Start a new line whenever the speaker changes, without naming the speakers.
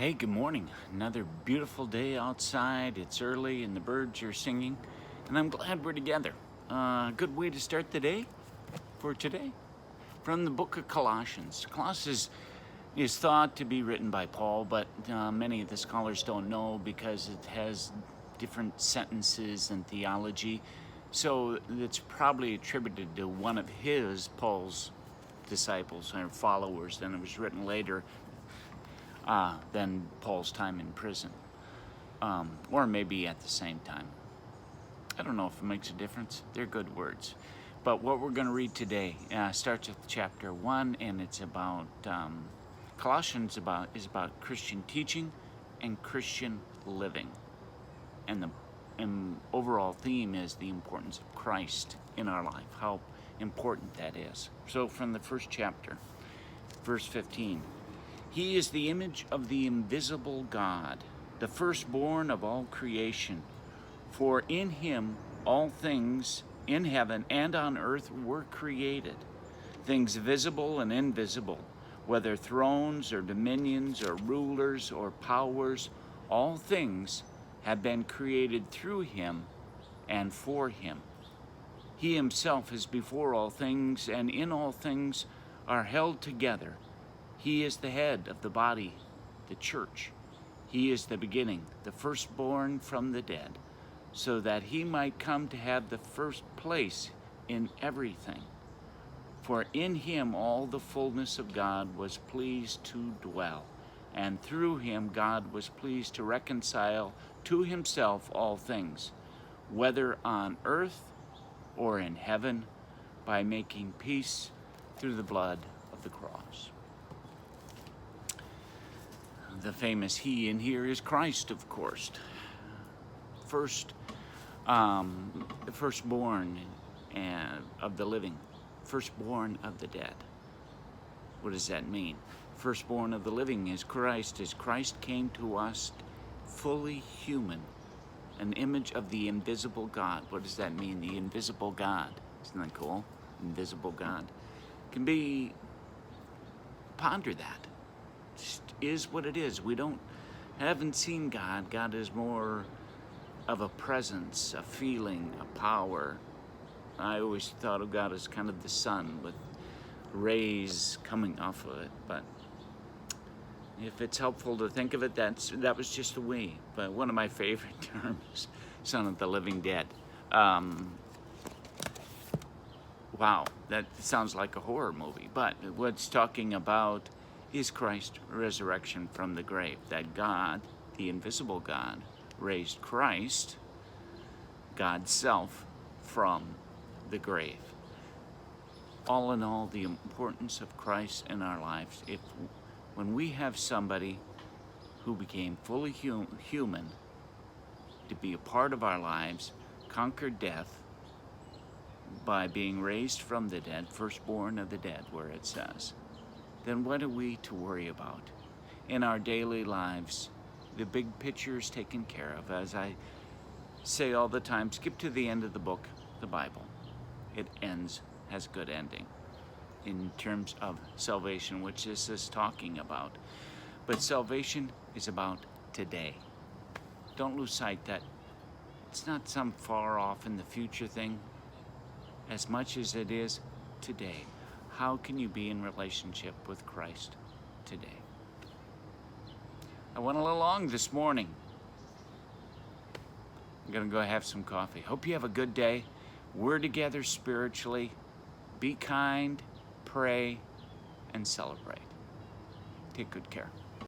Hey, good morning. Another beautiful day outside. It's early and the birds are singing, and I'm glad we're together. Good way to start the day for today. From the book of Colossians. Colossians is thought to be written by Paul, but many of the scholars don't know because it has different sentences and theology. So it's probably attributed to one of Paul's disciples or followers, and it was written later than Paul's time in prison, or maybe at the same time. I don't know if it makes a difference. They're good words. But what we're going to read today starts with chapter 1, and it's about Colossians is about Christian teaching and Christian living. And the overall theme is the importance of Christ in our life, how important that is. So from the first chapter, verse 15. He is the image of the invisible God, the firstborn of all creation. For in him all things in heaven and on earth were created, things visible and invisible, whether thrones or dominions or rulers or powers, all things have been created through him and for him. He himself is before all things, and in all things are held together. He is the head of the body, the church. He is the beginning, the firstborn from the dead, so that he might come to have the first place in everything. For in him all the fullness of God was pleased to dwell, and through him God was pleased to reconcile to himself all things, whether on earth or in heaven, by making peace through the blood of the cross. The famous he in here is Christ, of course. The firstborn of the living, firstborn of the dead. What does that mean? Firstborn of the living is Christ, as Christ came to us fully human, an image of the invisible God. What does that mean? The invisible God. Isn't that cool? Invisible God. Ponder that. Just is what it is. We haven't seen God. God is more of a presence, a feeling, a power. I always thought of God as kind of the sun with rays coming off of it, but if it's helpful to think of it, that was just a way. But one of my favorite terms, son of the living dead. Wow, that sounds like a horror movie, but what's talking about is Christ's resurrection from the grave, that God, the invisible God, raised Christ, God's self, from the grave. All in all, the importance of Christ in our lives. When we have somebody who became fully human to be a part of our lives, conquered death by being raised from the dead, firstborn of the dead, where it says, then what are we to worry about? In our daily lives, the big picture is taken care of. As I say all the time, skip to the end of the book, the Bible. It has a good ending in terms of salvation, which this is talking about. But salvation is about today. Don't lose sight that it's not some far off in the future thing, as much as it is today. How can you be in relationship with Christ today? I went a little long this morning. I'm going to go have some coffee. Hope you have a good day. We're together spiritually. Be kind, pray, and celebrate. Take good care.